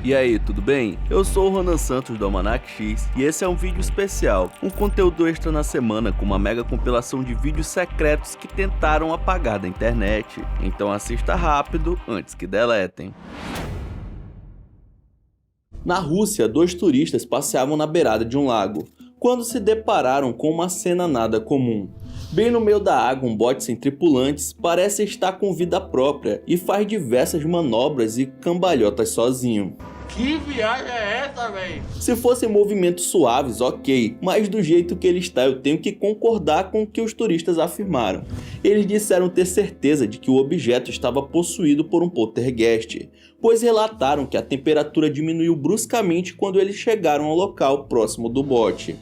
E aí, tudo bem? Eu sou o Ronan Santos do Almanac X e esse é um vídeo especial, um conteúdo extra na semana com uma mega compilação de vídeos secretos que tentaram apagar da internet. Então assista rápido antes que deletem. Na Rússia, 2 turistas passeavam na beirada de um lago, quando se depararam com uma cena nada comum. Bem no meio da água, um bote sem tripulantes parece estar com vida própria e faz diversas manobras e cambalhotas sozinho. Que viagem é essa, véi? Se fossem movimentos suaves, ok, mas do jeito que ele está eu tenho que concordar com o que os turistas afirmaram. Eles disseram ter certeza de que o objeto estava possuído por um poltergeist, pois relataram que a temperatura diminuiu bruscamente quando eles chegaram ao local próximo do bote.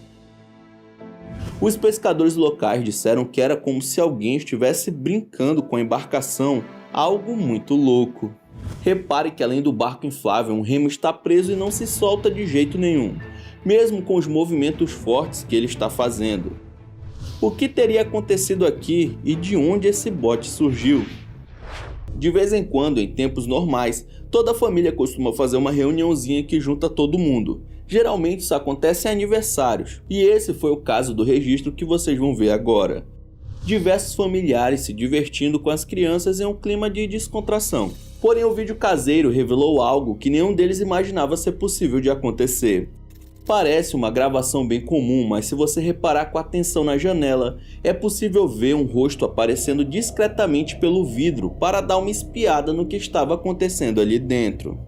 Os pescadores locais disseram que era como se alguém estivesse brincando com a embarcação, algo muito louco. Repare que além do barco inflável, um remo está preso e não se solta de jeito nenhum, mesmo com os movimentos fortes que ele está fazendo. O que teria acontecido aqui e de onde esse bote surgiu? De vez em quando, em tempos normais, toda a família costuma fazer uma reuniãozinha que junta todo mundo. Geralmente isso acontece em aniversários, e esse foi o caso do registro que vocês vão ver agora. Diversos familiares se divertindo com as crianças em um clima de descontração. Porém, o vídeo caseiro revelou algo que nenhum deles imaginava ser possível de acontecer. Parece uma gravação bem comum, mas se você reparar com atenção na janela, é possível ver um rosto aparecendo discretamente pelo vidro para dar uma espiada no que estava acontecendo ali dentro.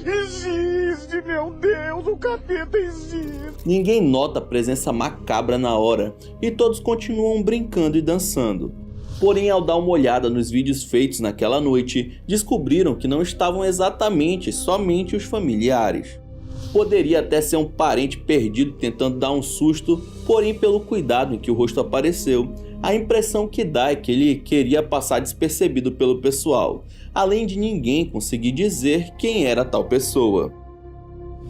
Existe, meu Deus, o capeta existe. Ninguém nota a presença macabra na hora e todos continuam brincando e dançando. Porém, ao dar uma olhada nos vídeos feitos naquela noite, descobriram que não estavam exatamente somente os familiares. Poderia até ser um parente perdido tentando dar um susto, porém pelo cuidado em que o rosto apareceu, a impressão que dá é que ele queria passar despercebido pelo pessoal, além de ninguém conseguir dizer quem era tal pessoa.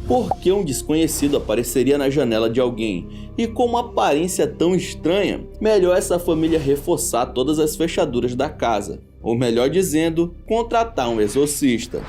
Por que um desconhecido apareceria na janela de alguém? E com uma aparência tão estranha, melhor essa família reforçar todas as fechaduras da casa. Ou melhor dizendo, contratar um exorcista.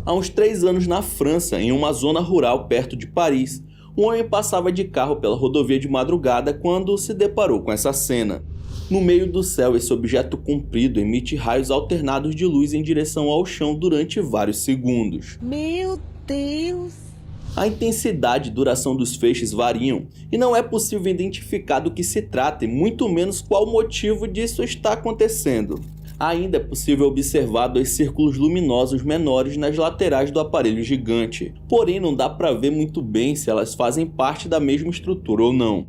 Há uns 3 anos na França, em uma zona rural perto de Paris, um homem passava de carro pela rodovia de madrugada quando se deparou com essa cena. No meio do céu, esse objeto comprido emite raios alternados de luz em direção ao chão durante vários segundos. Meu Deus! A intensidade e duração dos feixes variam e não é possível identificar do que se trata e muito menos qual o motivo disso está acontecendo. Ainda é possível observar 2 círculos luminosos menores nas laterais do aparelho gigante, porém não dá para ver muito bem se elas fazem parte da mesma estrutura ou não.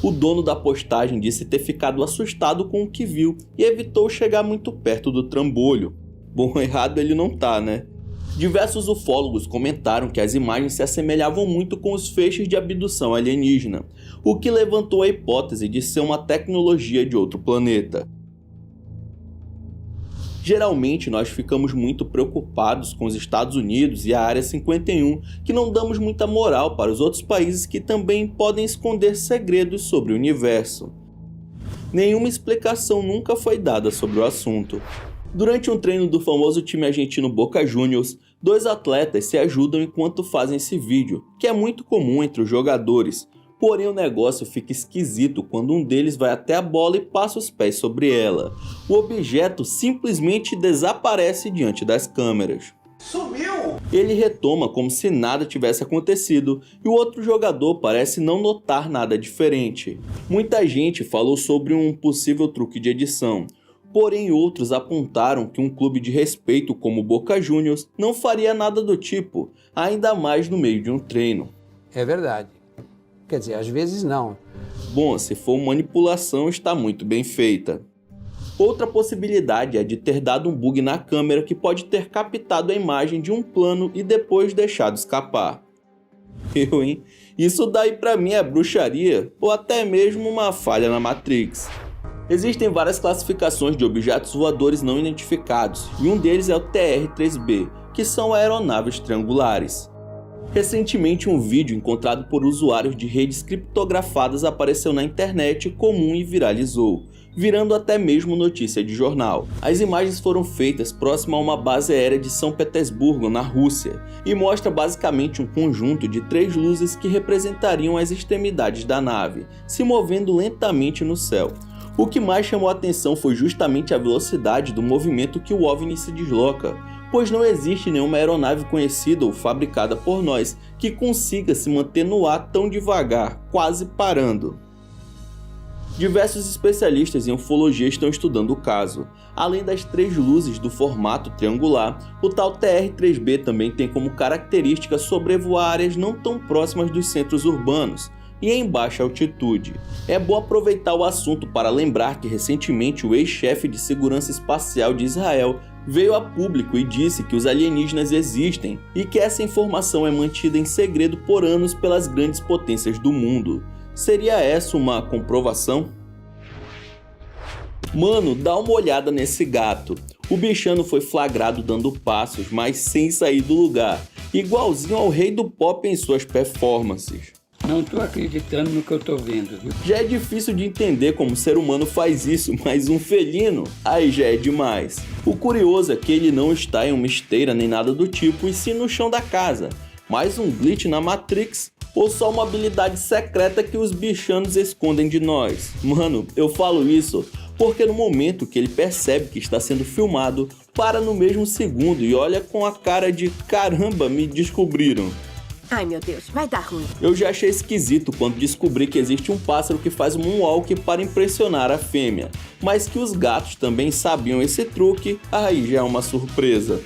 O dono da postagem disse ter ficado assustado com o que viu e evitou chegar muito perto do trambolho. Bom, errado ele não tá, né? Diversos ufólogos comentaram que as imagens se assemelhavam muito com os feixes de abdução alienígena, o que levantou a hipótese de ser uma tecnologia de outro planeta. Geralmente nós ficamos muito preocupados com os Estados Unidos e a Área 51, que não damos muita moral para os outros países que também podem esconder segredos sobre o universo. Nenhuma explicação nunca foi dada sobre o assunto. Durante um treino do famoso time argentino Boca Juniors, 2 atletas se ajudam enquanto fazem esse vídeo, que é muito comum entre os jogadores. Porém, o negócio fica esquisito quando um deles vai até a bola e passa os pés sobre ela. O objeto simplesmente desaparece diante das câmeras. Sumiu! Ele retoma como se nada tivesse acontecido e o outro jogador parece não notar nada diferente. Muita gente falou sobre um possível truque de edição. Porém, outros apontaram que um clube de respeito como o Boca Juniors não faria nada do tipo, ainda mais no meio de um treino. É verdade. Quer dizer, às vezes não. Bom, se for manipulação, está muito bem feita. Outra possibilidade é de ter dado um bug na câmera que pode ter captado a imagem de um plano e depois deixado escapar. Hein? Isso daí pra mim é bruxaria ou até mesmo uma falha na Matrix. Existem várias classificações de objetos voadores não identificados, e um deles é o TR-3B, que são aeronaves triangulares. Recentemente, um vídeo encontrado por usuários de redes criptografadas apareceu na internet comum e viralizou, virando até mesmo notícia de jornal. As imagens foram feitas próximo a uma base aérea de São Petersburgo, na Rússia, e mostra basicamente um conjunto de 3 luzes que representariam as extremidades da nave, se movendo lentamente no céu. O que mais chamou a atenção foi justamente a velocidade do movimento que o OVNI se desloca, pois não existe nenhuma aeronave conhecida ou fabricada por nós que consiga se manter no ar tão devagar, quase parando. Diversos especialistas em ufologia estão estudando o caso. Além das 3 luzes do formato triangular, o tal TR-3B também tem como característica sobrevoar áreas não tão próximas dos centros urbanos e em baixa altitude. É bom aproveitar o assunto para lembrar que recentemente o ex-chefe de segurança espacial de Israel veio a público e disse que os alienígenas existem e que essa informação é mantida em segredo por anos pelas grandes potências do mundo. Seria essa uma comprovação? Mano, dá uma olhada nesse gato. O bichano foi flagrado dando passos, mas sem sair do lugar, igualzinho ao rei do pop em suas performances. Não tô acreditando no que eu tô vendo, viu? Já é difícil de entender como o ser humano faz isso, mas um felino, aí já é demais. O curioso é que ele não está em uma esteira nem nada do tipo, e sim no chão da casa. Mais um glitch na Matrix, ou só uma habilidade secreta que os bichanos escondem de nós? Mano, eu falo isso porque no momento que ele percebe que está sendo filmado, para no mesmo segundo e olha com a cara de caramba, me descobriram. Ai, meu Deus, vai dar ruim. Eu já achei esquisito quando descobri que existe um pássaro que faz moonwalk para impressionar a fêmea, mas que os gatos também sabiam esse truque, aí já é uma surpresa.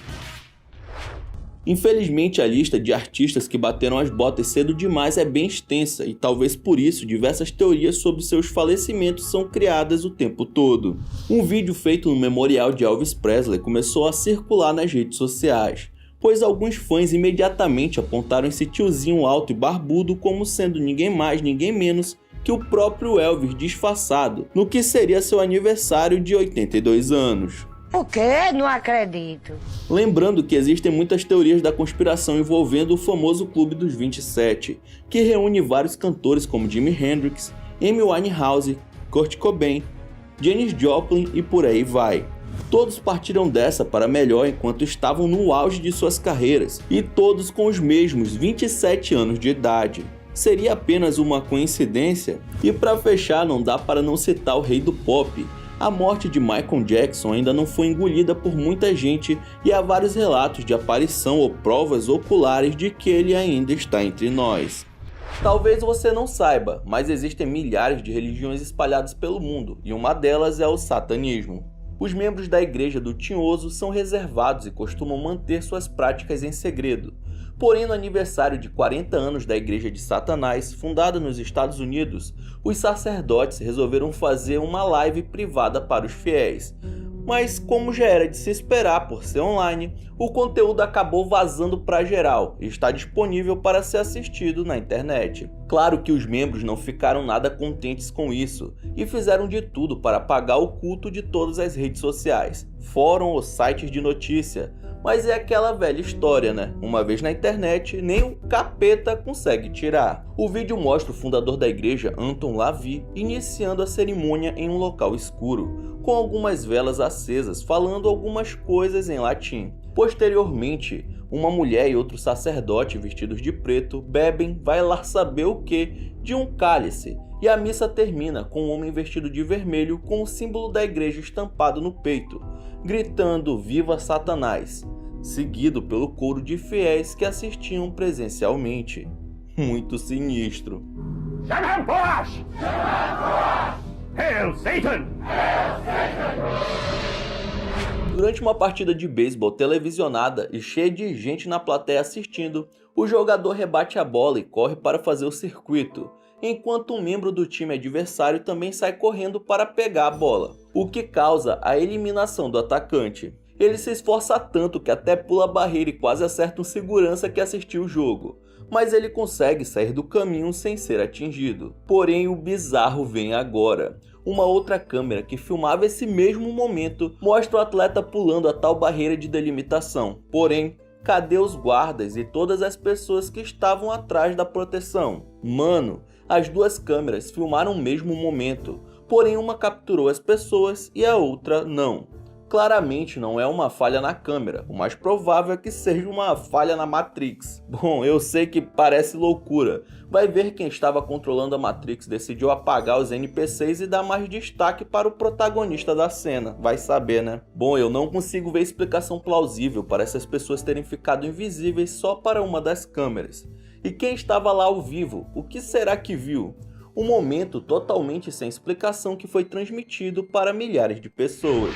Infelizmente, a lista de artistas que bateram as botas cedo demais é bem extensa e talvez por isso diversas teorias sobre seus falecimentos são criadas o tempo todo. Um vídeo feito no memorial de Elvis Presley começou a circular nas redes sociais, pois alguns fãs imediatamente apontaram esse tiozinho alto e barbudo como sendo ninguém mais, ninguém menos que o próprio Elvis disfarçado, no que seria seu aniversário de 82 anos. O quê? Não acredito. Lembrando que existem muitas teorias da conspiração envolvendo o famoso Clube dos 27, que reúne vários cantores como Jimi Hendrix, Amy Winehouse, Kurt Cobain, Janis Joplin e por aí vai. Todos partiram dessa para melhor enquanto estavam no auge de suas carreiras, e todos com os mesmos 27 anos de idade. Seria apenas uma coincidência? E para fechar, não dá para não citar o rei do pop. A morte de Michael Jackson ainda não foi engolida por muita gente e há vários relatos de aparição ou provas oculares de que ele ainda está entre nós. Talvez você não saiba, mas existem milhares de religiões espalhadas pelo mundo e uma delas é o satanismo. Os membros da Igreja do Tinhoso são reservados e costumam manter suas práticas em segredo. Porém, no aniversário de 40 anos da Igreja de Satanás, fundada nos Estados Unidos, os sacerdotes resolveram fazer uma live privada para os fiéis. Mas, como já era de se esperar por ser online, o conteúdo acabou vazando para geral e está disponível para ser assistido na internet. Claro que os membros não ficaram nada contentes com isso e fizeram de tudo para apagar o culto de todas as redes sociais, fórum ou sites de notícia. Mas é aquela velha história, né? Uma vez na internet, nem o capeta consegue tirar. O vídeo mostra o fundador da igreja, Anton LaVey, iniciando a cerimônia em um local escuro, com algumas velas acesas, falando algumas coisas em latim. Posteriormente, uma mulher e outro sacerdote vestidos de preto bebem, vai lá saber o que, de um cálice, e a missa termina com um homem vestido de vermelho com o símbolo da igreja estampado no peito, gritando "Viva Satanás!", seguido pelo coro de fiéis que assistiam presencialmente. Muito sinistro. Hail Satan! Durante uma partida de beisebol televisionada e cheia de gente na plateia assistindo, o jogador rebate a bola e corre para fazer o circuito, enquanto um membro do time adversário também sai correndo para pegar a bola, o que causa a eliminação do atacante. Ele se esforça tanto que até pula a barreira e quase acerta um segurança que assistiu o jogo, mas ele consegue sair do caminho sem ser atingido. Porém, o bizarro vem agora. Uma outra câmera que filmava esse mesmo momento mostra o atleta pulando a tal barreira de delimitação. Porém, cadê os guardas e todas as pessoas que estavam atrás da proteção? Mano, as duas câmeras filmaram o mesmo momento, porém uma capturou as pessoas e a outra não. Claramente não é uma falha na câmera, o mais provável é que seja uma falha na Matrix. Bom, eu sei que parece loucura, vai ver quem estava controlando a Matrix decidiu apagar os NPCs e dar mais destaque para o protagonista da cena, vai saber, né? Bom, eu não consigo ver explicação plausível para essas pessoas terem ficado invisíveis só para uma das câmeras. E quem estava lá ao vivo, o que será que viu? Um momento totalmente sem explicação que foi transmitido para milhares de pessoas.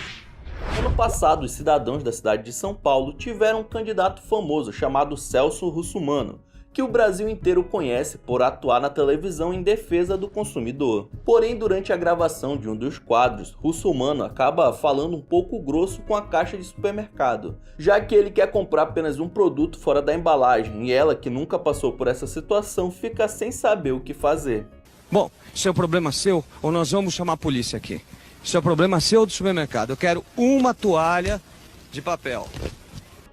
Ano passado, os cidadãos da cidade de São Paulo tiveram um candidato famoso chamado Celso Russomano, que o Brasil inteiro conhece por atuar na televisão em defesa do consumidor. Porém, durante a gravação de um dos quadros, Russomano acaba falando um pouco grosso com a caixa de supermercado, já que ele quer comprar apenas um produto fora da embalagem e ela, que nunca passou por essa situação, fica sem saber o que fazer. Bom, isso é um problema seu ou nós vamos chamar a polícia aqui? Isso é um problema seu do supermercado. Eu quero uma toalha de papel.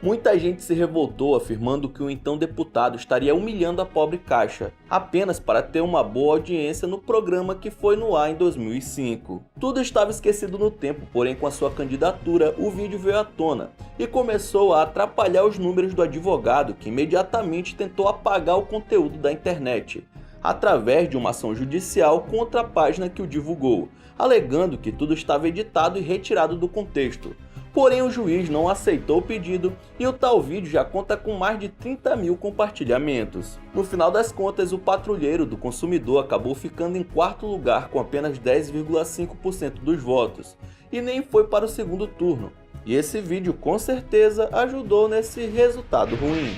Muita gente se revoltou afirmando que o então deputado estaria humilhando a pobre caixa, apenas para ter uma boa audiência no programa que foi no ar em 2005. Tudo estava esquecido no tempo, porém com a sua candidatura o vídeo veio à tona e começou a atrapalhar os números do advogado, que imediatamente tentou apagar o conteúdo da internet, através de uma ação judicial contra a página que o divulgou, alegando que tudo estava editado e retirado do contexto. Porém, o juiz não aceitou o pedido e o tal vídeo já conta com mais de 30 mil compartilhamentos. No final das contas, o patrulheiro do consumidor acabou ficando em quarto lugar com apenas 10,5% dos votos e nem foi para o segundo turno. E esse vídeo com certeza ajudou nesse resultado ruim.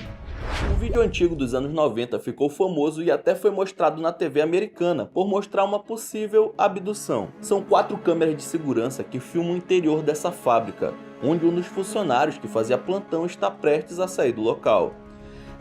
Um vídeo antigo dos anos 90 ficou famoso e até foi mostrado na TV americana por mostrar uma possível abdução. São 4 câmeras de segurança que filmam o interior dessa fábrica, onde um dos funcionários que fazia plantão está prestes a sair do local.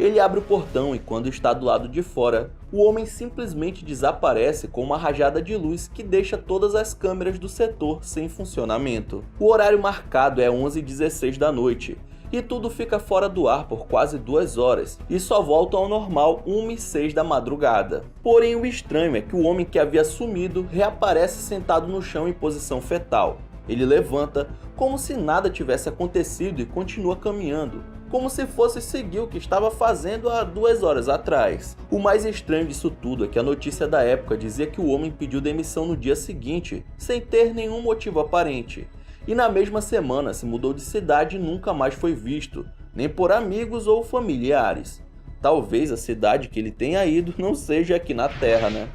Ele abre o portão e quando está do lado de fora, o homem simplesmente desaparece com uma rajada de luz que deixa todas as câmeras do setor sem funcionamento. O horário marcado é 11h16 da noite. E tudo fica fora do ar por quase 2 horas, e só volta ao normal 1h06 da madrugada. Porém, o estranho é que o homem que havia sumido reaparece sentado no chão em posição fetal. Ele levanta, como se nada tivesse acontecido e continua caminhando, como se fosse seguir o que estava fazendo há 2 horas atrás. O mais estranho disso tudo é que a notícia da época dizia que o homem pediu demissão no dia seguinte, sem ter nenhum motivo aparente. E na mesma semana se mudou de cidade e nunca mais foi visto, nem por amigos ou familiares. Talvez a cidade que ele tenha ido não seja aqui na Terra, né?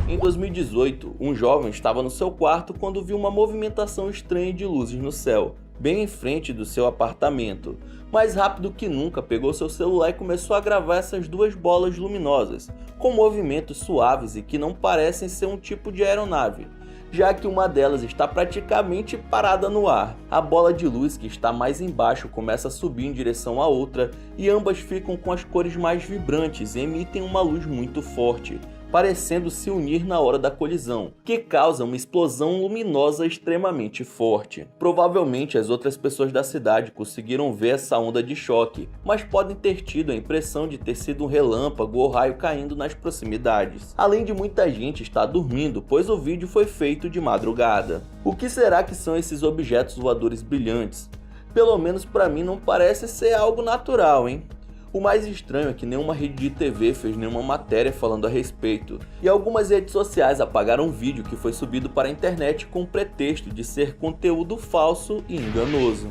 Em 2018, um jovem estava no seu quarto quando viu uma movimentação estranha de luzes no céu, bem em frente do seu apartamento. Mais rápido que nunca, pegou seu celular e começou a gravar essas 2 bolas luminosas, com movimentos suaves e que não parecem ser um tipo de aeronave, já que uma delas está praticamente parada no ar. A bola de luz que está mais embaixo começa a subir em direção à outra e ambas ficam com as cores mais vibrantes e emitem uma luz muito forte, parecendo se unir na hora da colisão, que causa uma explosão luminosa extremamente forte. Provavelmente as outras pessoas da cidade conseguiram ver essa onda de choque, mas podem ter tido a impressão de ter sido um relâmpago ou raio caindo nas proximidades. Além de muita gente estar dormindo, pois o vídeo foi feito de madrugada. O que será que são esses objetos voadores brilhantes? Pelo menos para mim não parece ser algo natural, hein? O mais estranho é que nenhuma rede de TV fez nenhuma matéria falando a respeito, e algumas redes sociais apagaram um vídeo que foi subido para a internet com o pretexto de ser conteúdo falso e enganoso.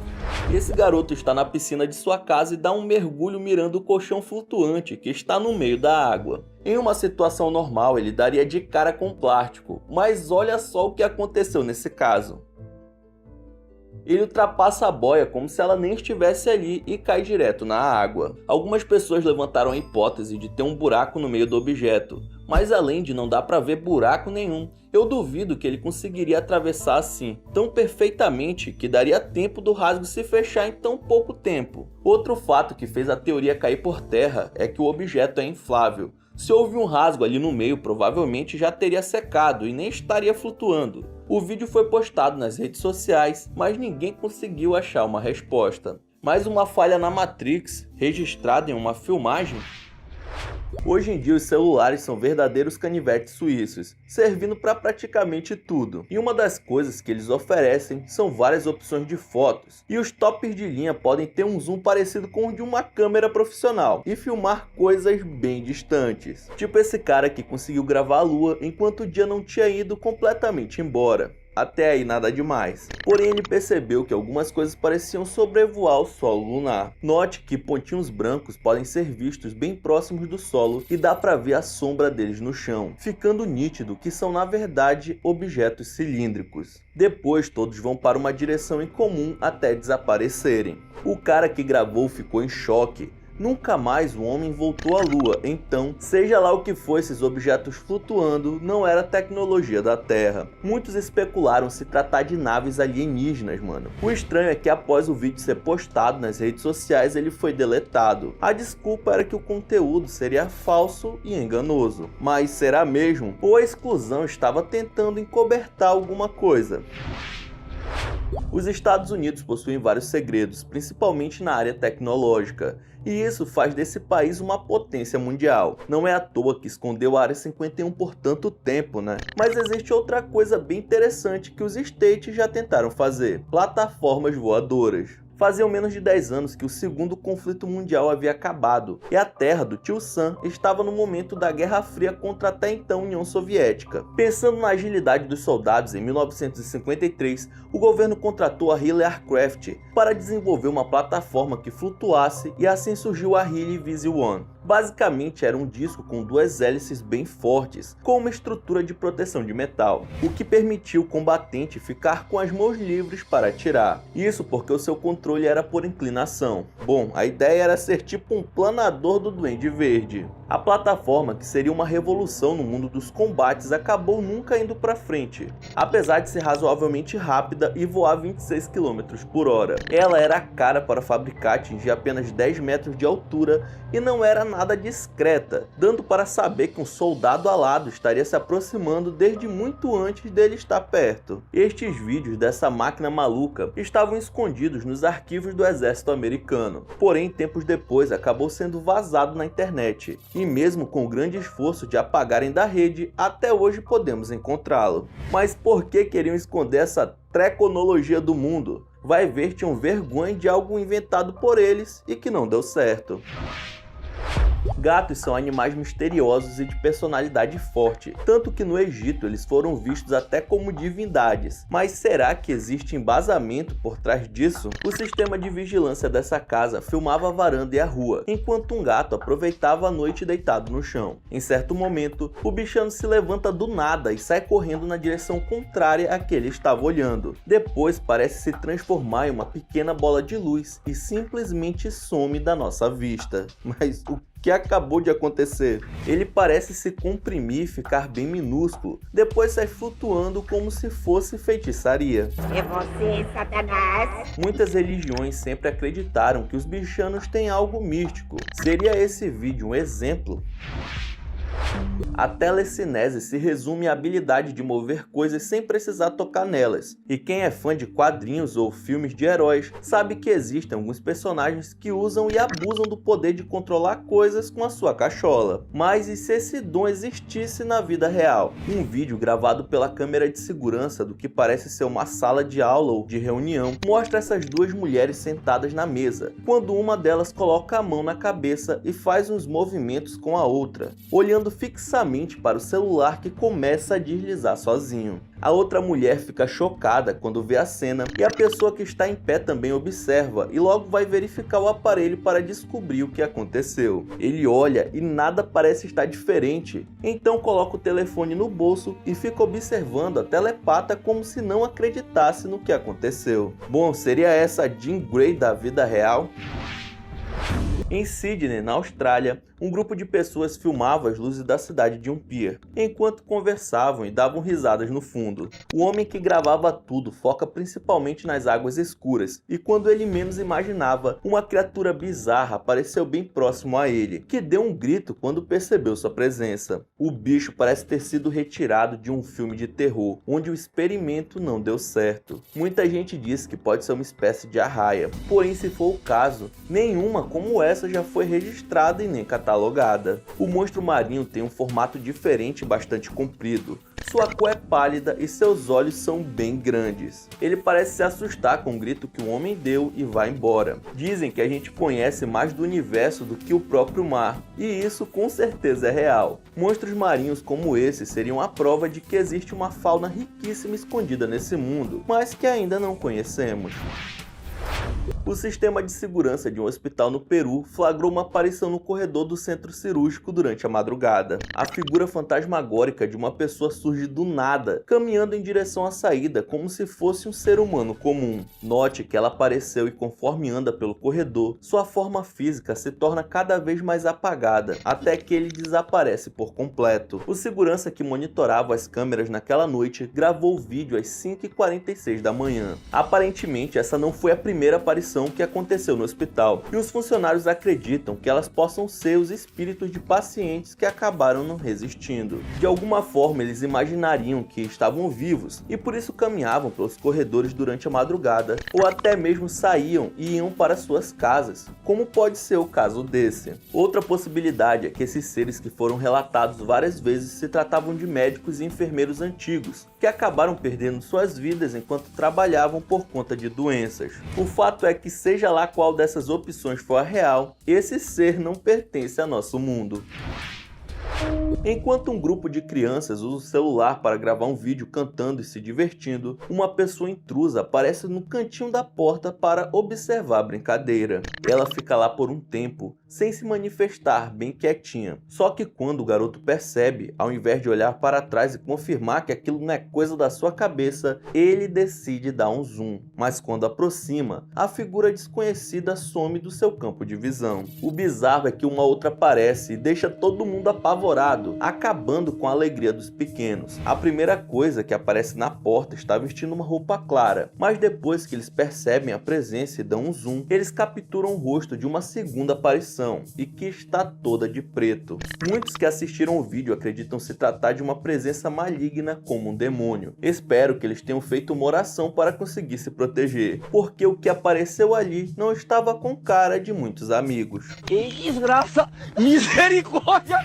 Esse garoto está na piscina de sua casa e dá um mergulho mirando o colchão flutuante que está no meio da água. Em uma situação normal ele daria de cara com plástico, mas olha só o que aconteceu nesse caso. Ele ultrapassa a boia como se ela nem estivesse ali e cai direto na água. Algumas pessoas levantaram a hipótese de ter um buraco no meio do objeto, mas além de não dar para ver buraco nenhum, eu duvido que ele conseguiria atravessar assim, tão perfeitamente que daria tempo do rasgo se fechar em tão pouco tempo. Outro fato que fez a teoria cair por terra é que o objeto é inflável. Se houve um rasgo ali no meio, provavelmente já teria secado e nem estaria flutuando. O vídeo foi postado nas redes sociais, mas ninguém conseguiu achar uma resposta. Mais uma falha na Matrix, registrada em uma filmagem. Hoje em dia os celulares são verdadeiros canivetes suíços, servindo para praticamente tudo. E uma das coisas que eles oferecem são várias opções de fotos, e os tops de linha podem ter um zoom parecido com o de uma câmera profissional e filmar coisas bem distantes. Tipo esse cara que conseguiu gravar a lua enquanto o dia não tinha ido completamente embora. Até aí nada demais. Porém ele percebeu que algumas coisas pareciam sobrevoar o solo lunar. Note que pontinhos brancos podem ser vistos bem próximos do solo e dá para ver a sombra deles no chão, ficando nítido que são na verdade objetos cilíndricos. Depois todos vão para uma direção em comum até desaparecerem. O cara que gravou ficou em choque. Nunca mais o homem voltou à Lua, então, seja lá o que for esses objetos flutuando, não era tecnologia da Terra. Muitos especularam se tratar de naves alienígenas, mano. O estranho é que após o vídeo ser postado nas redes sociais, ele foi deletado. A desculpa era que o conteúdo seria falso e enganoso. Mas será mesmo? Ou a exclusão estava tentando encobertar alguma coisa? Os Estados Unidos possuem vários segredos, principalmente na área tecnológica, e isso faz desse país uma potência mundial. Não é à toa que escondeu a Área 51 por tanto tempo, né? Mas existe outra coisa bem interessante que os States já tentaram fazer: plataformas voadoras. Faziam menos de 10 anos que o segundo conflito mundial havia acabado, e a terra do tio Sam estava no momento da Guerra Fria contra a até então União Soviética. Pensando na agilidade dos soldados, em 1953, o governo contratou a Healy Aircraft para desenvolver uma plataforma que flutuasse, e assim surgiu a Healy VZ-1. Basicamente era um disco com duas hélices bem fortes, com uma estrutura de proteção de metal, o que permitiu o combatente ficar com as mãos livres para atirar. Isso porque o seu controle era por inclinação. Bom, a ideia era ser tipo um planador do Duende Verde. A plataforma, que seria uma revolução no mundo dos combates, acabou nunca indo para frente, apesar de ser razoavelmente rápida e voar 26 km por hora. Ela era a cara para fabricar, atingir apenas 10 metros de altura e não era nada discreta, dando para saber que um soldado alado estaria se aproximando desde muito antes dele estar perto. Estes vídeos dessa máquina maluca estavam escondidos nos arquivos do exército americano, porém tempos depois acabou sendo vazado na internet, e mesmo com o grande esforço de apagarem da rede, até hoje podemos encontrá-lo. Mas por que queriam esconder essa treconologia do mundo? Vai ver, tinham vergonha de algo inventado por eles e que não deu certo. Gatos são animais misteriosos e de personalidade forte, tanto que no Egito eles foram vistos até como divindades. Mas será que existe embasamento por trás disso? O sistema de vigilância dessa casa filmava a varanda e a rua, enquanto um gato aproveitava a noite deitado no chão. Em certo momento, o bichano se levanta do nada e sai correndo na direção contrária a que ele estava olhando. Depois parece se transformar em uma pequena bola de luz e simplesmente some da nossa vista. Mas o que acabou de acontecer? Ele parece se comprimir e ficar bem minúsculo, depois sai flutuando como se fosse feitiçaria. É você, Satanás. Muitas religiões sempre acreditaram que os bichanos têm algo místico. Seria esse vídeo um exemplo? A telecinese se resume à habilidade de mover coisas sem precisar tocar nelas, e quem é fã de quadrinhos ou filmes de heróis sabe que existem alguns personagens que usam e abusam do poder de controlar coisas com a sua cachola. Mas e se esse dom existisse na vida real? Um vídeo gravado pela câmera de segurança do que parece ser uma sala de aula ou de reunião mostra essas duas mulheres sentadas na mesa, quando uma delas coloca a mão na cabeça e faz uns movimentos com a outra, olhando fixamente para o celular que começa a deslizar sozinho. A outra mulher fica chocada quando vê a cena e a pessoa que está em pé também observa e logo vai verificar o aparelho para descobrir o que aconteceu. Ele olha e nada parece estar diferente, então coloca o telefone no bolso e fica observando a telepata como se não acreditasse no que aconteceu. Bom, seria essa a Jean Grey da vida real? Em Sydney, na Austrália, um grupo de pessoas filmava as luzes da cidade de um pier, enquanto conversavam e davam risadas no fundo. O homem que gravava tudo foca principalmente nas águas escuras, e quando ele menos imaginava, uma criatura bizarra apareceu bem próximo a ele, que deu um grito quando percebeu sua presença. O bicho parece ter sido retirado de um filme de terror, onde o experimento não deu certo. Muita gente diz que pode ser uma espécie de arraia, porém se for o caso, nenhuma como essa dessa já foi registrada e nem catalogada. O monstro marinho tem um formato diferente e bastante comprido. Sua cor é pálida e seus olhos são bem grandes. Ele parece se assustar com o grito que o homem deu e vai embora. Dizem que a gente conhece mais do universo do que o próprio mar, e isso com certeza é real. Monstros marinhos como esse seriam a prova de que existe uma fauna riquíssima escondida nesse mundo, mas que ainda não conhecemos. O sistema de segurança de um hospital no Peru flagrou uma aparição no corredor do centro cirúrgico durante a madrugada. A figura fantasmagórica de uma pessoa surge do nada, caminhando em direção à saída como se fosse um ser humano comum. Note que ela apareceu e conforme anda pelo corredor, sua forma física se torna cada vez mais apagada, até que ele desaparece por completo. O segurança que monitorava as câmeras naquela noite gravou o vídeo às 5h46 da manhã. Aparentemente, essa não foi a primeira aparição que aconteceu no hospital, e os funcionários acreditam que elas possam ser os espíritos de pacientes que acabaram não resistindo. De alguma forma eles imaginariam que estavam vivos e por isso caminhavam pelos corredores durante a madrugada, ou até mesmo saíam e iam para suas casas, como pode ser o caso desse. Outra possibilidade é que esses seres que foram relatados várias vezes se tratavam de médicos e enfermeiros antigos, que acabaram perdendo suas vidas enquanto trabalhavam por conta de doenças. O fato é que seja lá qual dessas opções for a real, esse ser não pertence a nosso mundo. Enquanto um grupo de crianças usa o celular para gravar um vídeo cantando e se divertindo, uma pessoa intrusa aparece no cantinho da porta para observar a brincadeira. Ela fica lá por um tempo, sem se manifestar, bem quietinha. Só que quando o garoto percebe, ao invés de olhar para trás e confirmar que aquilo não é coisa da sua cabeça, ele decide dar um zoom. Mas quando aproxima, a figura desconhecida some do seu campo de visão. O bizarro é que uma outra aparece e deixa todo mundo apavorado, acabando com a alegria dos pequenos. A primeira coisa que aparece na porta está vestindo uma roupa clara, mas depois que eles percebem a presença e dão um zoom, eles capturam o rosto de uma segunda aparição e que está toda de preto. Muitos que assistiram o vídeo acreditam se tratar de uma presença maligna como um demônio. Espero que eles tenham feito uma oração para conseguir se proteger, porque o que apareceu ali não estava com cara de muitos amigos. Que desgraça! Misericórdia!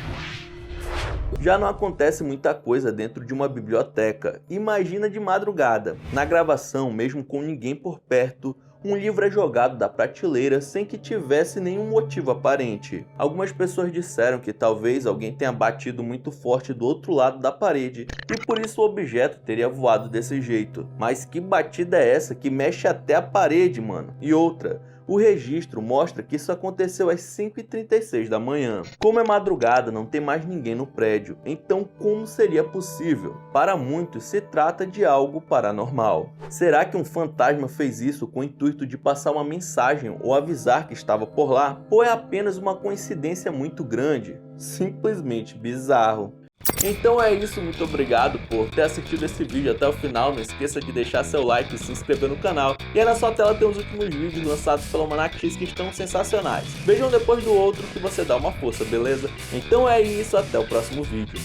Já não acontece muita coisa dentro de uma biblioteca. Imagina de madrugada. Na gravação, mesmo com ninguém por perto, um livro é jogado da prateleira sem que tivesse nenhum motivo aparente. Algumas pessoas disseram que talvez alguém tenha batido muito forte do outro lado da parede e por isso o objeto teria voado desse jeito. Mas que batida é essa que mexe até a parede, mano? E outra, o registro mostra que isso aconteceu às 5h36 da manhã. Como é madrugada, não tem mais ninguém no prédio, então como seria possível? Para muitos se trata de algo paranormal. Será que um fantasma fez isso com o intuito de passar uma mensagem ou avisar que estava por lá? Ou é apenas uma coincidência muito grande? Simplesmente bizarro. Então é isso, muito obrigado por ter assistido esse vídeo até o final. Não esqueça de deixar seu like e se inscrever no canal. E aí na sua tela tem os últimos vídeos lançados pelo Almanac X que estão sensacionais. Vejam depois do outro que você dá uma força, beleza? Então é isso, até o próximo vídeo.